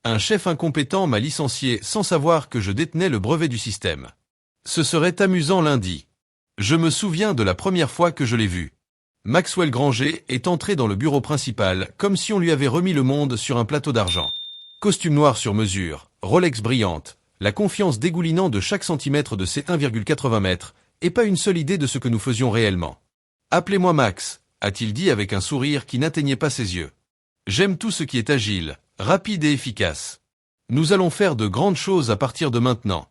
Un chef incompétent m'a licencié sans savoir que je détenais le brevet du système. Ce serait amusant lundi. Je me souviens de la première fois que je l'ai vu. Maxwell Granger est entré dans le bureau principal comme si on lui avait remis le monde sur un plateau d'argent. Costume noir sur mesure, Rolex brillante, la confiance dégoulinant de chaque centimètre de ses 1,80 mètres, et pas une seule idée de ce que nous faisions réellement. « Appelez-moi Max », a-t-il dit avec un sourire qui n'atteignait pas ses yeux. « J'aime tout ce qui est agile, rapide et efficace. Nous allons faire de grandes choses à partir de maintenant. »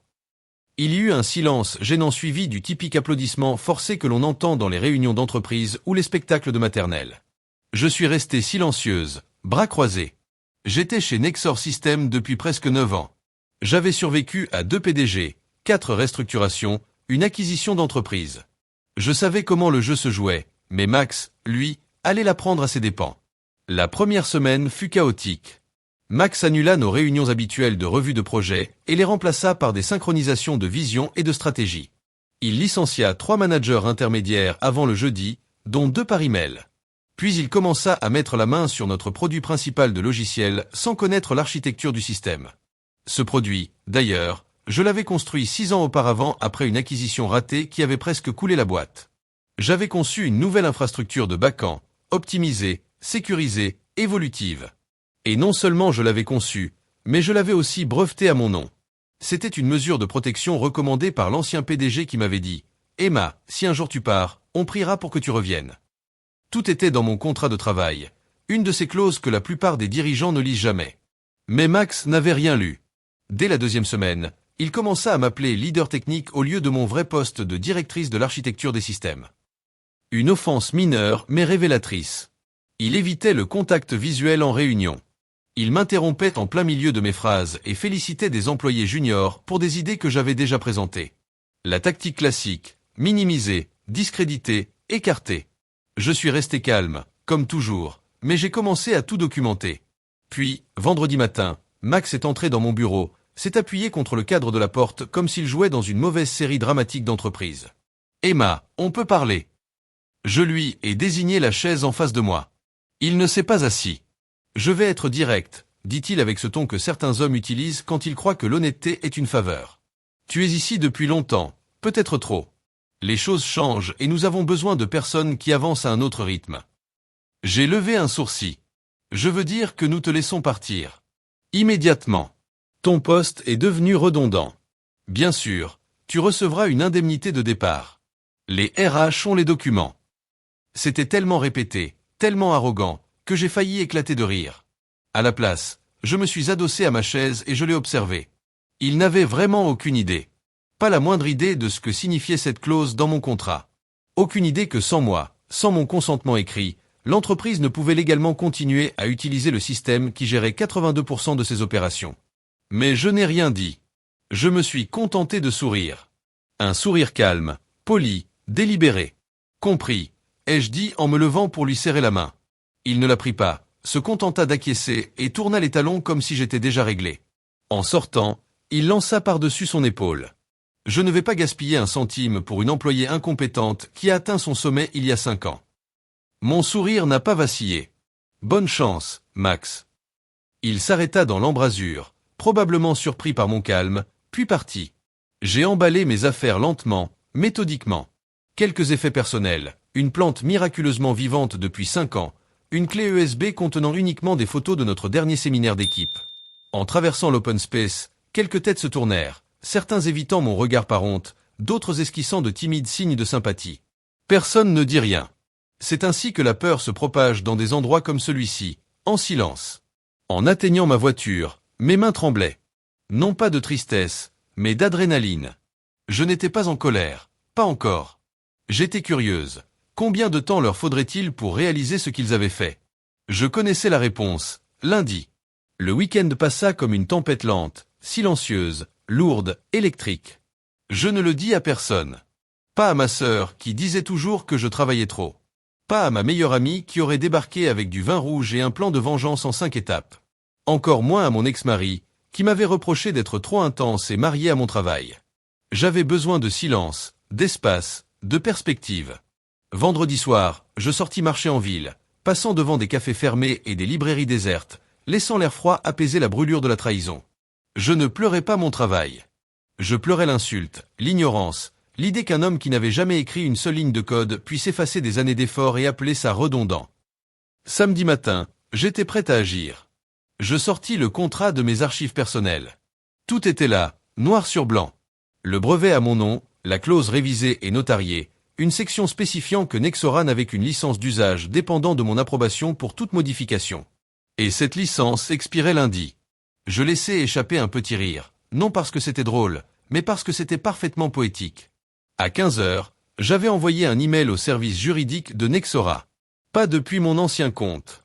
Il y eut un silence gênant suivi du typique applaudissement forcé que l'on entend dans les réunions d'entreprise ou les spectacles de maternelle. Je suis restée silencieuse, bras croisés. J'étais chez Nexor Systems depuis presque 9 ans. J'avais survécu à 2 PDG, 4 restructurations, une acquisition d'entreprise. Je savais comment le jeu se jouait, mais Max, lui, allait l'apprendre à ses dépens. La première semaine fut chaotique. Max annula nos réunions habituelles de revue de projet et les remplaça par des synchronisations de vision et de stratégie. Il licencia 3 managers intermédiaires avant le jeudi, dont 2 par email. Puis il commença à mettre la main sur notre produit principal de logiciel sans connaître l'architecture du système. Ce produit, d'ailleurs, je l'avais construit 6 ans auparavant après une acquisition ratée qui avait presque coulé la boîte. J'avais conçu une nouvelle infrastructure de back-end, optimisée, sécurisée, évolutive. Et non seulement je l'avais conçue, mais je l'avais aussi brevetée à mon nom. C'était une mesure de protection recommandée par l'ancien PDG qui m'avait dit « Emma, si un jour tu pars, on priera pour que tu reviennes. » Tout était dans mon contrat de travail, une de ces clauses que la plupart des dirigeants ne lisent jamais. Mais Max n'avait rien lu. Dès la 2e semaine, il commença à m'appeler leader technique au lieu de mon vrai poste de directrice de l'architecture des systèmes. Une offense mineure mais révélatrice. Il évitait le contact visuel en réunion. Il m'interrompait en plein milieu de mes phrases et félicitait des employés juniors pour des idées que j'avais déjà présentées. La tactique classique, minimiser, discréditer, écarter. Je suis resté calme, comme toujours, mais j'ai commencé à tout documenter. Puis, vendredi matin, Max est entré dans mon bureau, s'est appuyé contre le cadre de la porte comme s'il jouait dans une mauvaise série dramatique d'entreprise. « Emma, on peut parler. » Je lui ai désigné la chaise en face de moi. Il ne s'est pas assis. « Je vais être direct, » dit-il avec ce ton que certains hommes utilisent quand ils croient que l'honnêteté est une faveur. « Tu es ici depuis longtemps, peut-être trop. Les choses changent et nous avons besoin de personnes qui avancent à un autre rythme. » J'ai levé un sourcil. « Je veux dire que nous te laissons partir. Immédiatement. Ton poste est devenu redondant. Bien sûr, tu recevras une indemnité de départ. Les RH ont les documents. » C'était tellement répété, tellement arrogant, que j'ai failli éclater de rire. À la place, je me suis adossé à ma chaise et je l'ai observé. Il n'avait vraiment aucune idée. Pas la moindre idée de ce que signifiait cette clause dans mon contrat. Aucune idée que sans moi, sans mon consentement écrit, l'entreprise ne pouvait légalement continuer à utiliser le système qui gérait 82% de ses opérations. Mais je n'ai rien dit. Je me suis contenté de sourire. Un sourire calme, poli, délibéré. Compris, ai-je dit en me levant pour lui serrer la main. Il ne la prit pas, se contenta d'acquiescer et tourna les talons comme si j'étais déjà réglé. En sortant, il lança par-dessus son épaule. Je ne vais pas gaspiller un centime pour une employée incompétente qui a atteint son sommet il y a 5 ans. Mon sourire n'a pas vacillé. Bonne chance, Max. Il s'arrêta dans l'embrasure, probablement surpris par mon calme, puis partit. J'ai emballé mes affaires lentement, méthodiquement. Quelques effets personnels, une plante miraculeusement vivante depuis 5 ans, une clé USB contenant uniquement des photos de notre dernier séminaire d'équipe. En traversant l'open space, quelques têtes se tournèrent, certains évitant mon regard par honte, d'autres esquissant de timides signes de sympathie. Personne ne dit rien. C'est ainsi que la peur se propage dans des endroits comme celui-ci, en silence. En atteignant ma voiture, mes mains tremblaient. Non pas de tristesse, mais d'adrénaline. Je n'étais pas en colère, pas encore. J'étais curieuse. Combien de temps leur faudrait-il pour réaliser ce qu'ils avaient fait? Je connaissais la réponse, lundi. Le week-end passa comme une tempête lente, silencieuse, lourde, électrique. Je ne le dis à personne. Pas à ma sœur, qui disait toujours que je travaillais trop. Pas à ma meilleure amie qui aurait débarqué avec du vin rouge et un plan de vengeance en 5 étapes. Encore moins à mon ex-mari, qui m'avait reproché d'être trop intense et marié à mon travail. J'avais besoin de silence, d'espace, de perspective. Vendredi soir, je sortis marcher en ville, passant devant des cafés fermés et des librairies désertes, laissant l'air froid apaiser la brûlure de la trahison. Je ne pleurais pas mon travail. Je pleurais l'insulte, l'ignorance, l'idée qu'un homme qui n'avait jamais écrit une seule ligne de code puisse effacer des années d'efforts et appeler ça redondant. Samedi matin, j'étais prêt à agir. Je sortis le contrat de mes archives personnelles. Tout était là, noir sur blanc. Le brevet à mon nom, la clause révisée et notariée, une section spécifiant que Nexora n'avait qu'une licence d'usage dépendant de mon approbation pour toute modification. Et cette licence expirait lundi. Je laissai échapper un petit rire, non parce que c'était drôle, mais parce que c'était parfaitement poétique. À 15 heures, j'avais envoyé un email au service juridique de Nexora. Pas depuis mon ancien compte.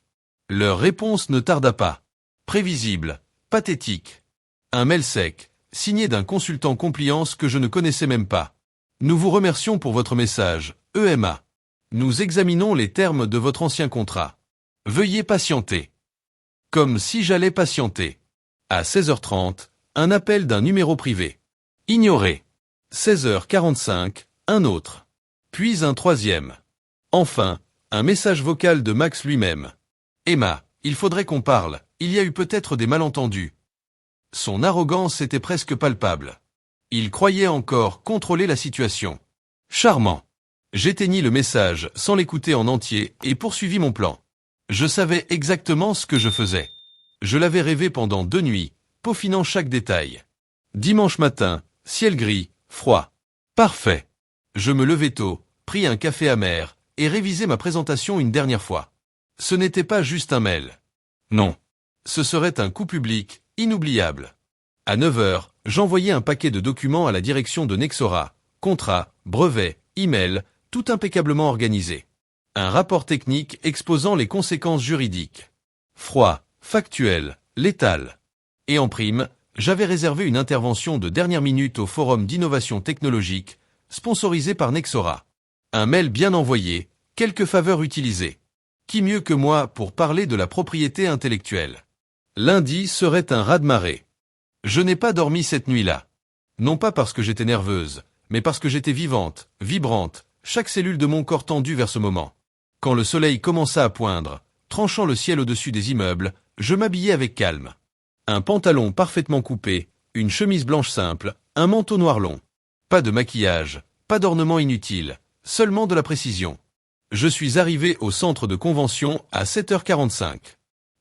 Leur réponse ne tarda pas. Prévisible, pathétique. Un mail sec, signé d'un consultant compliance que je ne connaissais même pas. Nous vous remercions pour votre message, EMA. Nous examinons les termes de votre ancien contrat. Veuillez patienter. Comme si j'allais patienter. À 16h30, un appel d'un numéro privé. Ignoré. 16h45, un autre. Puis un troisième. Enfin, un message vocal de Max lui-même. Emma, il faudrait qu'on parle, il y a eu peut-être des malentendus. Son arrogance était presque palpable. Il croyait encore contrôler la situation. Charmant. J'éteignis le message sans l'écouter en entier et poursuivis mon plan. Je savais exactement ce que je faisais. Je l'avais rêvé pendant 2 nuits, peaufinant chaque détail. Dimanche matin, ciel gris, froid. Parfait. Je me levai tôt, pris un café amer, et révisai ma présentation une dernière fois. Ce n'était pas juste un mail. Non. Ce serait un coup public, inoubliable. À 9 heures, j'envoyai un paquet de documents à la direction de Nexora, contrat, brevet, email, tout impeccablement organisé. Un rapport technique exposant les conséquences juridiques. Froid, factuel, létal. Et en prime, j'avais réservé une intervention de dernière minute au Forum d'innovation technologique, sponsorisé par Nexora. Un mail bien envoyé, quelques faveurs utilisées. Qui mieux que moi pour parler de la propriété intellectuelle? Lundi serait un raz-de-marée. Je n'ai pas dormi cette nuit-là. Non pas parce que j'étais nerveuse, mais parce que j'étais vivante, vibrante, chaque cellule de mon corps tendue vers ce moment. Quand le soleil commença à poindre, tranchant le ciel au-dessus des immeubles, je m'habillai avec calme. Un pantalon parfaitement coupé, une chemise blanche simple, un manteau noir long. Pas de maquillage, pas d'ornement inutile, seulement de la précision. Je suis arrivé au centre de convention à 7h45.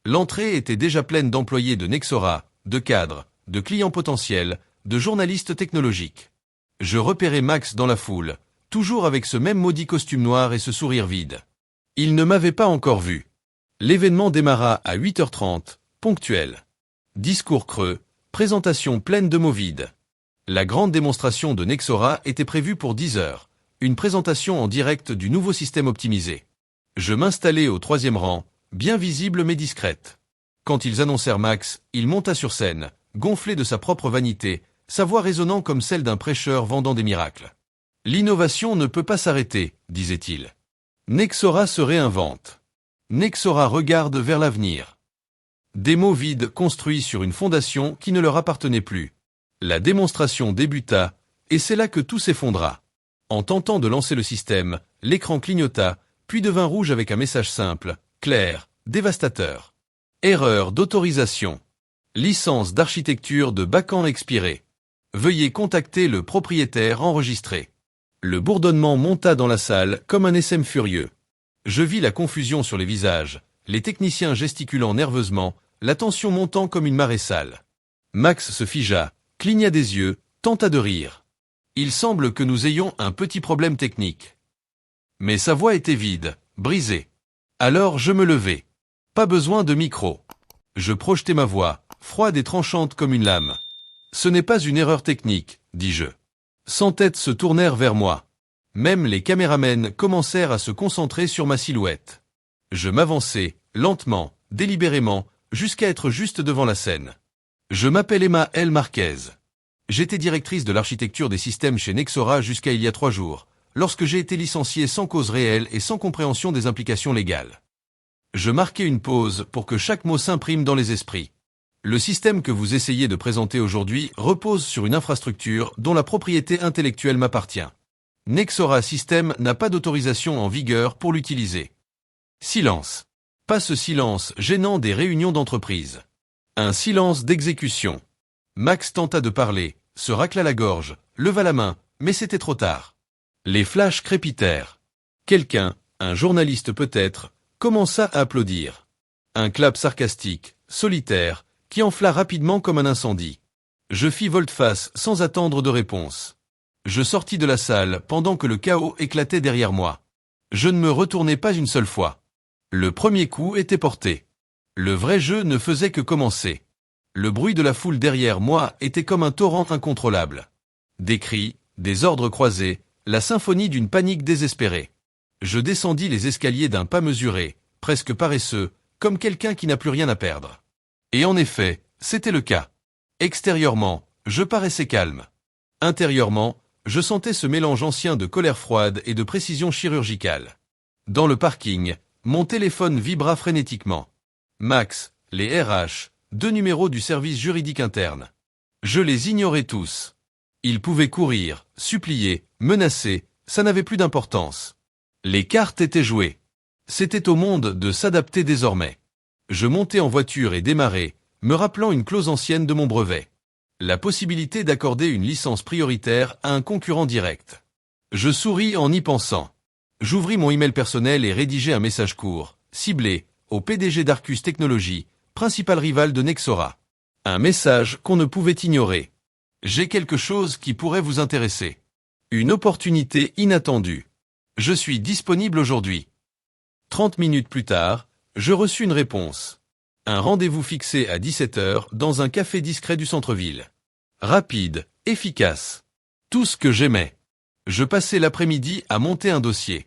L'entrée était déjà pleine d'employés de Nexora, de cadres, de clients potentiels, de journalistes technologiques. Je repérai Max dans la foule, toujours avec ce même maudit costume noir et ce sourire vide. Il ne m'avait pas encore vu. L'événement démarra à 8h30, ponctuel. Discours creux, présentation pleine de mots vides. La grande démonstration de Nexora était prévue pour 10 heures, une présentation en direct du nouveau système optimisé. Je m'installai au 3e rang, bien visible mais discrète. Quand ils annoncèrent Max, il monta sur scène, gonflé de sa propre vanité, sa voix résonnant comme celle d'un prêcheur vendant des miracles. L'innovation ne peut pas s'arrêter, disait-il. Nexora se réinvente. Nexora regarde vers l'avenir. Des mots vides construits sur une fondation qui ne leur appartenait plus. La démonstration débuta, et c'est là que tout s'effondra. En tentant de lancer le système, l'écran clignota, puis devint rouge avec un message simple, clair, dévastateur. Erreur d'autorisation. Licence d'architecture de Bacan expirée. Veuillez contacter le propriétaire enregistré. Le bourdonnement monta dans la salle comme un essaim furieux. Je vis la confusion sur les visages, les techniciens gesticulant nerveusement, la tension montant comme une marée sale. Max se figea, cligna des yeux, tenta de rire. Il semble que nous ayons un petit problème technique. Mais sa voix était vide, brisée. Alors je me levai. Pas besoin de micro. Je projetai ma voix, froide et tranchante comme une lame. Ce n'est pas une erreur technique, dis-je. 100 têtes se tournèrent vers moi. Même les caméramens commencèrent à se concentrer sur ma silhouette. Je m'avançai, lentement, délibérément, jusqu'à être juste devant la scène. Je m'appelle Emma L. Marquez. J'étais directrice de l'architecture des systèmes chez Nexora jusqu'à il y a 3 jours, lorsque j'ai été licenciée sans cause réelle et sans compréhension des implications légales. Je marquai une pause pour que chaque mot s'imprime dans les esprits. Le système que vous essayez de présenter aujourd'hui repose sur une infrastructure dont la propriété intellectuelle m'appartient. Nexora System n'a pas d'autorisation en vigueur pour l'utiliser. Silence. Pas ce silence gênant des réunions d'entreprise. Un silence d'exécution. Max tenta de parler, se racla la gorge, leva la main, mais c'était trop tard. Les flashs crépitèrent. Quelqu'un, un journaliste peut-être, commença à applaudir. Un clap sarcastique, solitaire, qui enfla rapidement comme un incendie. Je fis volte-face sans attendre de réponse. Je sortis de la salle pendant que le chaos éclatait derrière moi. Je ne me retournai pas une seule fois. Le premier coup était porté. Le vrai jeu ne faisait que commencer. Le bruit de la foule derrière moi était comme un torrent incontrôlable. Des cris, des ordres croisés, la symphonie d'une panique désespérée. Je descendis les escaliers d'un pas mesuré, presque paresseux, comme quelqu'un qui n'a plus rien à perdre. Et en effet, c'était le cas. Extérieurement, je paraissais calme. Intérieurement, je sentais ce mélange ancien de colère froide et de précision chirurgicale. Dans le parking, mon téléphone vibra frénétiquement. Max, les RH, 2 numéros du service juridique interne. Je les ignorais tous. Ils pouvaient courir, supplier, menacer, ça n'avait plus d'importance. Les cartes étaient jouées. C'était au monde de s'adapter désormais. Je montai en voiture et démarrai, me rappelant une clause ancienne de mon brevet. La possibilité d'accorder une licence prioritaire à un concurrent direct. Je souris en y pensant. J'ouvris mon email personnel et rédigeai un message court, ciblé, au PDG d'Arcus Technologies, principal rival de Nexora. Un message qu'on ne pouvait ignorer. J'ai quelque chose qui pourrait vous intéresser. Une opportunité inattendue. Je suis disponible aujourd'hui. 30 minutes plus tard, je reçus une réponse. Un rendez-vous fixé à 17h dans un café discret du centre-ville. Rapide, efficace. Tout ce que j'aimais. Je passais l'après-midi à monter un dossier.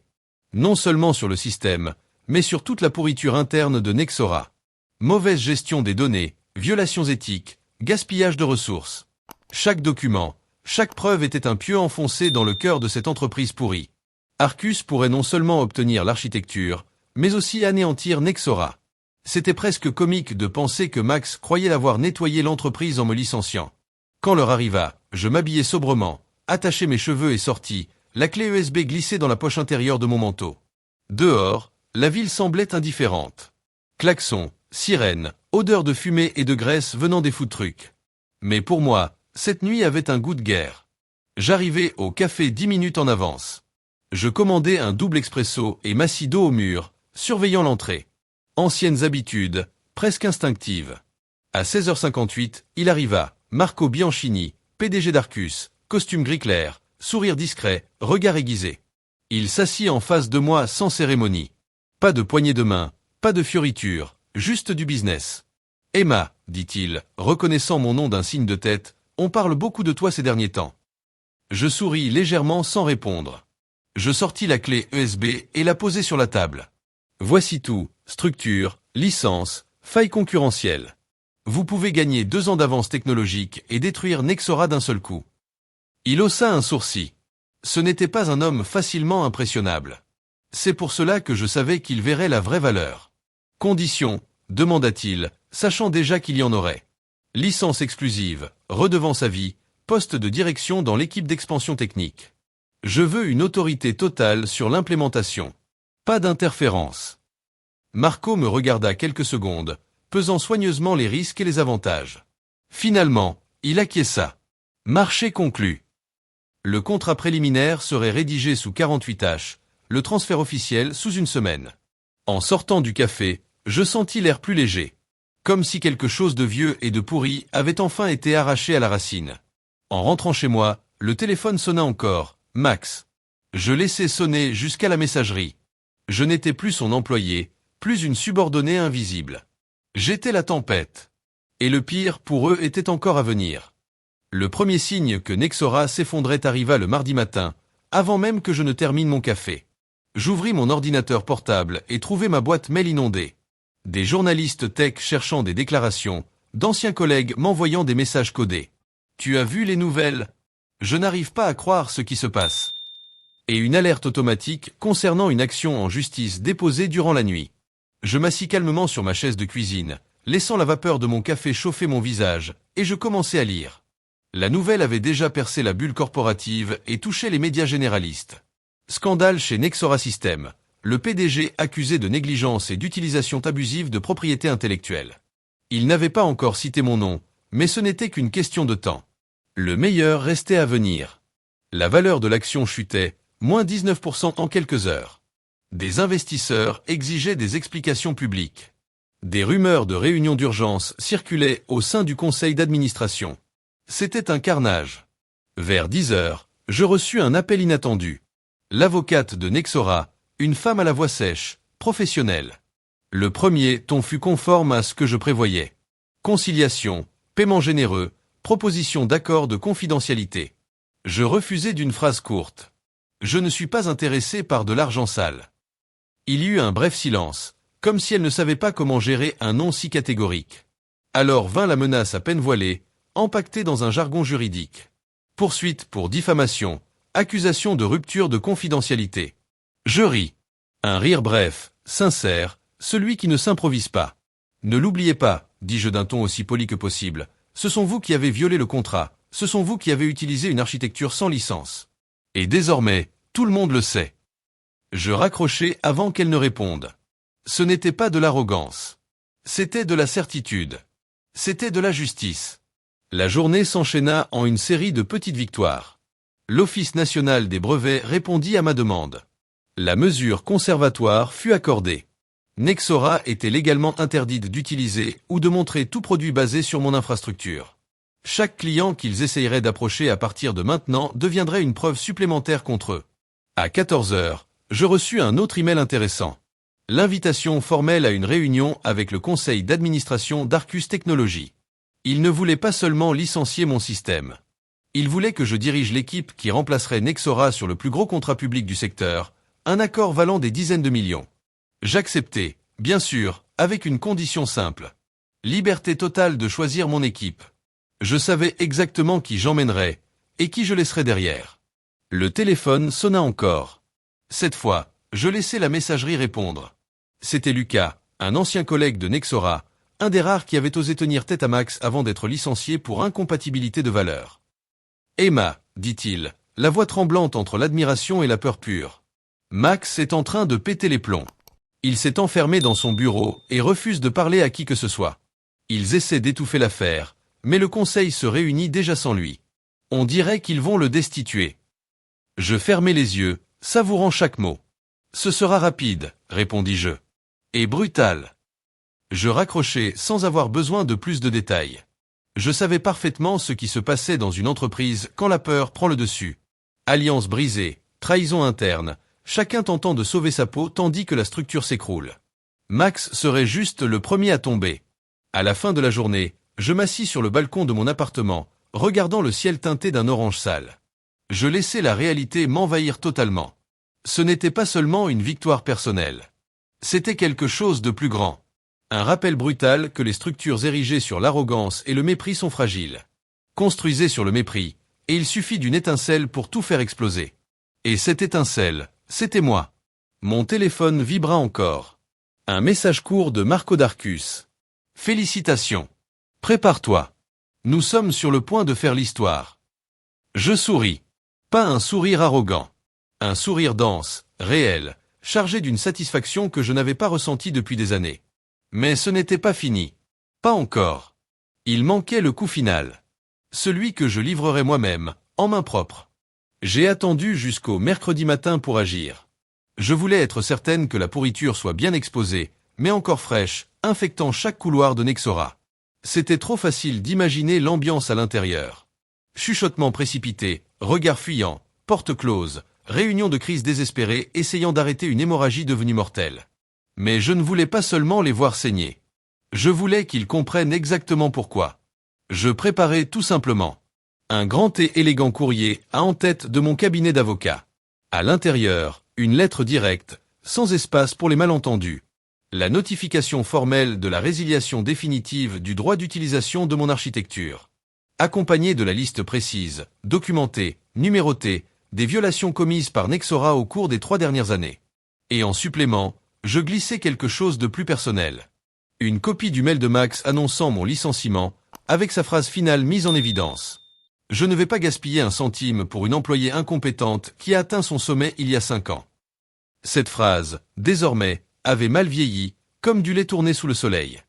Non seulement sur le système, mais sur toute la pourriture interne de Nexora. Mauvaise gestion des données, violations éthiques, gaspillage de ressources. Chaque document, chaque preuve était un pieu enfoncé dans le cœur de cette entreprise pourrie. Arcus pourrait non seulement obtenir l'architecture, mais aussi anéantir Nexora. C'était presque comique de penser que Max croyait avoir nettoyé l'entreprise en me licenciant. Quand l'heure arriva, je m'habillai sobrement, attachai mes cheveux et sortis, la clé USB glissée dans la poche intérieure de mon manteau. Dehors, la ville semblait indifférente. Klaxons, sirènes, odeur de fumée et de graisse venant des food trucks. Mais pour moi, cette nuit avait un goût de guerre. J'arrivai au café 10 minutes en avance. Je commandai un double expresso et m'assis dos au mur, surveillant l'entrée. Anciennes habitudes, presque instinctives. À 16h58, il arriva, Marco Bianchini, PDG d'Arcus, costume gris clair, sourire discret, regard aiguisé. Il s'assit en face de moi sans cérémonie. Pas de poignée de main, pas de fioriture, juste du business. Emma, dit-il, reconnaissant mon nom d'un signe de tête, on parle beaucoup de toi ces derniers temps. Je souris légèrement sans répondre. Je sortis la clé USB et la posai sur la table. Voici tout, structure, licence, faille concurrentielle. Vous pouvez gagner 2 ans d'avance technologique et détruire Nexora d'un seul coup. Il haussa un sourcil. Ce n'était pas un homme facilement impressionnable. C'est pour cela que je savais qu'il verrait la vraie valeur. Conditions, demanda-t-il, sachant déjà qu'il y en aurait. Licence exclusive, redevance à vie, poste de direction dans l'équipe d'expansion technique. Je veux une autorité totale sur l'implémentation. Pas d'interférence. Marco me regarda quelques secondes, pesant soigneusement les risques et les avantages. Finalement, il acquiesça. Marché conclu. Le contrat préliminaire serait rédigé sous 48h, le transfert officiel sous 1 semaine. En sortant du café, je sentis l'air plus léger. Comme si quelque chose de vieux et de pourri avait enfin été arraché à la racine. En rentrant chez moi, le téléphone sonna encore, Max. Je laissai sonner jusqu'à la messagerie. Je n'étais plus son employé, plus une subordonnée invisible. J'étais la tempête. Et le pire pour eux était encore à venir. Le premier signe que Nexora s'effondrait arriva le mardi matin, avant même que je ne termine mon café. J'ouvris mon ordinateur portable et trouvai ma boîte mail inondée. Des journalistes tech cherchant des déclarations, d'anciens collègues m'envoyant des messages codés. Tu as vu les nouvelles? Je n'arrive pas à croire ce qui se passe. Et une alerte automatique concernant une action en justice déposée durant la nuit. Je m'assis calmement sur ma chaise de cuisine, laissant la vapeur de mon café chauffer mon visage, et je commençai à lire. La nouvelle avait déjà percé la bulle corporative et touché les médias généralistes. Scandale chez Nexora Systems. Le PDG accusé de négligence et d'utilisation abusive de propriété intellectuelle. Il n'avait pas encore cité mon nom, mais ce n'était qu'une question de temps. Le meilleur restait à venir. La valeur de l'action chutait, moins 19% en quelques heures. Des investisseurs exigeaient des explications publiques. Des rumeurs de réunions d'urgence circulaient au sein du conseil d'administration. C'était un carnage. Vers 10 heures, je reçus un appel inattendu. L'avocate de Nexora, une femme à la voix sèche, professionnelle. Le premier ton fut conforme à ce que je prévoyais. Conciliation, paiement généreux, proposition d'accord de confidentialité. Je refusai d'une phrase courte. Je ne suis pas intéressé par de l'argent sale. Il y eut un bref silence, comme si elle ne savait pas comment gérer un non si catégorique. Alors vint la menace à peine voilée, empaquetée dans un jargon juridique. Poursuite pour diffamation, accusation de rupture de confidentialité. Je ris. Un rire bref, sincère, celui qui ne s'improvise pas. Ne l'oubliez pas, dis-je d'un ton aussi poli que possible, ce sont vous qui avez violé le contrat, ce sont vous qui avez utilisé une architecture sans licence. Et désormais, tout le monde le sait. Je raccrochai avant qu'elle ne réponde. Ce n'était pas de l'arrogance. C'était de la certitude. C'était de la justice. La journée s'enchaîna en une série de petites victoires. L'Office national des brevets répondit à ma demande. La mesure conservatoire fut accordée. Nexora était légalement interdite d'utiliser ou de montrer tout produit basé sur mon infrastructure. Chaque client qu'ils essayeraient d'approcher à partir de maintenant deviendrait une preuve supplémentaire contre eux. À 14 heures, je reçus un autre email intéressant. L'invitation formelle à une réunion avec le conseil d'administration d'Arcus Technologies. Ils ne voulaient pas seulement licencier mon système. Ils voulaient que je dirige l'équipe qui remplacerait Nexora sur le plus gros contrat public du secteur, un accord valant des dizaines de millions. J'acceptai, bien sûr, avec une condition simple. Liberté totale de choisir mon équipe. Je savais exactement qui j'emmènerais, et qui je laisserais derrière. Le téléphone sonna encore. Cette fois, je laissai la messagerie répondre. C'était Lucas, un ancien collègue de Nexora, un des rares qui avait osé tenir tête à Max avant d'être licencié pour incompatibilité de valeurs. « Emma, dit-il, la voix tremblante entre l'admiration et la peur pure. Max est en train de péter les plombs. Il s'est enfermé dans son bureau et refuse de parler à qui que ce soit. Ils essaient d'étouffer l'affaire, mais le conseil se réunit déjà sans lui. On dirait qu'ils vont le destituer. » Je fermai les yeux, savourant chaque mot. « Ce sera rapide, répondis-je. Et brutal. » Je raccrochai sans avoir besoin de plus de détails. Je savais parfaitement ce qui se passait dans une entreprise quand la peur prend le dessus. Alliance brisée, trahison interne, chacun tentant de sauver sa peau tandis que la structure s'écroule. Max serait juste le premier à tomber. À la fin de la journée, je m'assis sur le balcon de mon appartement, regardant le ciel teinté d'un orange sale. Je laissais la réalité m'envahir totalement. Ce n'était pas seulement une victoire personnelle. C'était quelque chose de plus grand. Un rappel brutal que les structures érigées sur l'arrogance et le mépris sont fragiles. Construisez sur le mépris, et il suffit d'une étincelle pour tout faire exploser. Et cette étincelle, c'était moi. Mon téléphone vibra encore. Un message court de Marco d'Arcus. Félicitations. Prépare-toi. Nous sommes sur le point de faire l'histoire. Je souris. Pas un sourire arrogant. Un sourire dense, réel, chargé d'une satisfaction que je n'avais pas ressentie depuis des années. Mais ce n'était pas fini. Pas encore. Il manquait le coup final. Celui que je livrerai moi-même, en main propre. J'ai attendu jusqu'au mercredi matin pour agir. Je voulais être certaine que la pourriture soit bien exposée, mais encore fraîche, infectant chaque couloir de Nexora. C'était trop facile d'imaginer l'ambiance à l'intérieur. Chuchotements précipités, regards fuyants, portes closes, réunions de crise désespérées essayant d'arrêter une hémorragie devenue mortelle. Mais je ne voulais pas seulement les voir saigner. Je voulais qu'ils comprennent exactement pourquoi. Je préparais tout simplement. Un grand et élégant courrier à en tête de mon cabinet d'avocat. À l'intérieur, une lettre directe, sans espace pour les malentendus. La notification formelle de la résiliation définitive du droit d'utilisation de mon architecture. Accompagnée de la liste précise, documentée, numérotée, des violations commises par Nexora au cours des 3 dernières années. Et en supplément, je glissais quelque chose de plus personnel. Une copie du mail de Max annonçant mon licenciement, avec sa phrase finale mise en évidence. Je ne vais pas gaspiller un centime pour une employée incompétente qui a atteint son sommet il y a 5 ans. Cette phrase, désormais, avait mal vieilli, comme du lait tourné sous le soleil.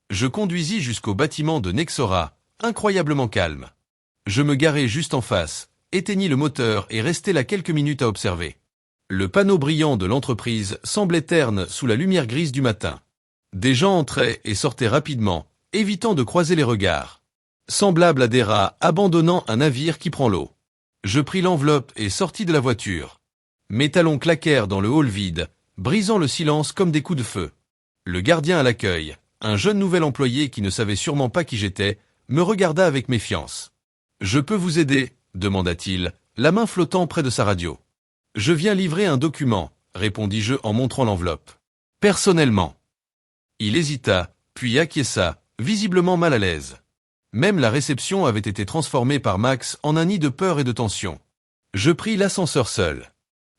Je conduisis jusqu'au bâtiment de Nexora, incroyablement calme. Je me garai juste en face, éteignis le moteur et restai là quelques minutes à observer. Le panneau brillant de l'entreprise semblait terne sous la lumière grise du matin. Des gens entraient et sortaient rapidement, évitant de croiser les regards. Semblable à des rats abandonnant un navire qui prend l'eau. Je pris l'enveloppe et sortis de la voiture. Mes talons claquèrent dans le hall vide, brisant le silence comme des coups de feu. Le gardien à l'accueil, un jeune nouvel employé qui ne savait sûrement pas qui j'étais, me regarda avec méfiance. « Je peux vous aider ?» demanda-t-il, la main flottant près de sa radio. « Je viens livrer un document » répondis-je en montrant l'enveloppe. « Personnellement. » Il hésita, puis acquiesça, visiblement mal à l'aise. Même la réception avait été transformée par Max en un nid de peur et de tension. Je pris l'ascenseur seul.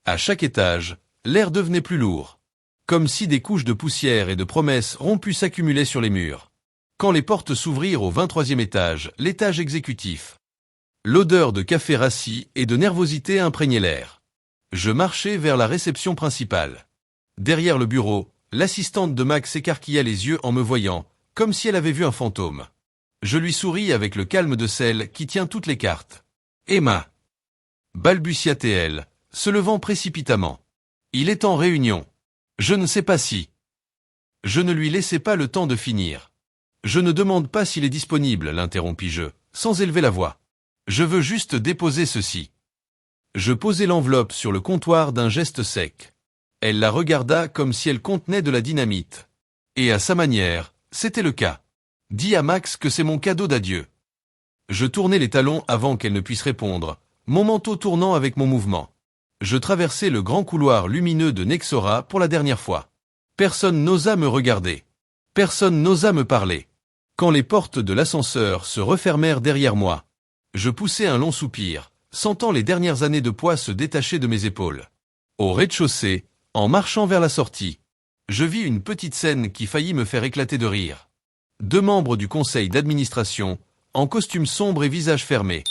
À chaque étage, l'air devenait plus lourd. Comme si des couches de poussière et de promesses rompues s'accumulaient sur les murs. Quand les portes s'ouvrirent au 23e étage, l'étage exécutif. L'odeur de café rassis et de nervosité imprégnait l'air. Je marchai vers la réception principale. Derrière le bureau, l'assistante de Max écarquilla les yeux en me voyant, comme si elle avait vu un fantôme. Je lui souris avec le calme de celle qui tient toutes les cartes. « Emma !» balbutia-t-elle, se levant précipitamment. « Il est en réunion. Je ne sais pas si. » Je ne lui laissai pas le temps de finir. « Je ne demande pas s'il est disponible, l'interrompis-je, sans élever la voix. Je veux juste déposer ceci. » Je posai l'enveloppe sur le comptoir d'un geste sec. Elle la regarda comme si elle contenait de la dynamite. Et à sa manière, c'était le cas. « Dis à Max que c'est mon cadeau d'adieu. » Je tournai les talons avant qu'elle ne puisse répondre, mon manteau tournant avec mon mouvement. Je traversai le grand couloir lumineux de Nexora pour la dernière fois. Personne n'osa me regarder. Personne n'osa me parler. Quand les portes de l'ascenseur se refermèrent derrière moi, je poussai un long soupir, sentant les dernières années de poids se détacher de mes épaules. Au rez-de-chaussée, en marchant vers la sortie, je vis une petite scène qui faillit me faire éclater de rire. 2 membres du conseil d'administration, en costume sombre et visage fermé,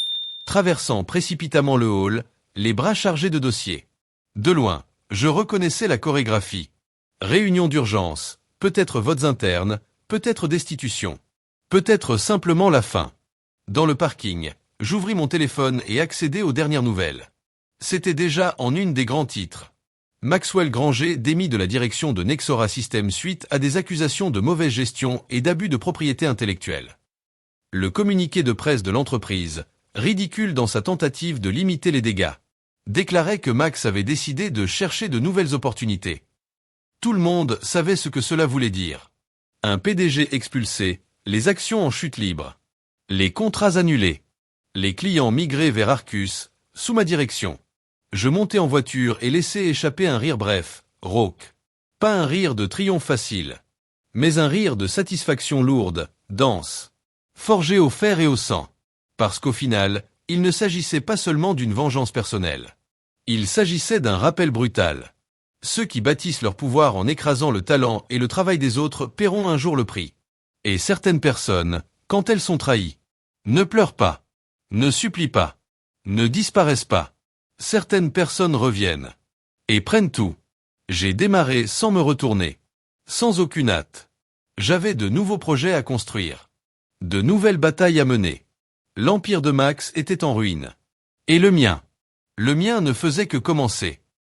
traversant précipitamment le hall, les bras chargés de dossiers. De loin, je reconnaissais la chorégraphie. Réunion d'urgence, peut-être votes internes, peut-être destitution. Peut-être simplement la fin. Dans le parking, j'ouvris mon téléphone et accédai aux dernières nouvelles. C'était déjà en une des grands titres. Maxwell Granger démis de la direction de Nexora Systems suite à des accusations de mauvaise gestion et d'abus de propriété intellectuelle. Le communiqué de presse de l'entreprise, ridicule dans sa tentative de limiter les dégâts, déclarait que Max avait décidé de chercher de nouvelles opportunités. Tout le monde savait ce que cela voulait dire. Un PDG expulsé, les actions en chute libre, les contrats annulés, les clients migrés vers Arcus, sous ma direction. Je montai en voiture et laissai échapper un rire bref, rauque. Pas un rire de triomphe facile, mais un rire de satisfaction lourde, dense, forgé au fer et au sang. Parce qu'au final, il ne s'agissait pas seulement d'une vengeance personnelle. Il s'agissait d'un rappel brutal. Ceux qui bâtissent leur pouvoir en écrasant le talent et le travail des autres paieront un jour le prix. Et certaines personnes, quand elles sont trahies, ne pleurent pas, ne supplient pas, ne disparaissent pas. Certaines personnes reviennent et prennent tout. J'ai démarré sans me retourner, sans aucune hâte. J'avais de nouveaux projets à construire, de nouvelles batailles à mener. L'empire de Max était en ruine. Et le mien ne faisait que commencer.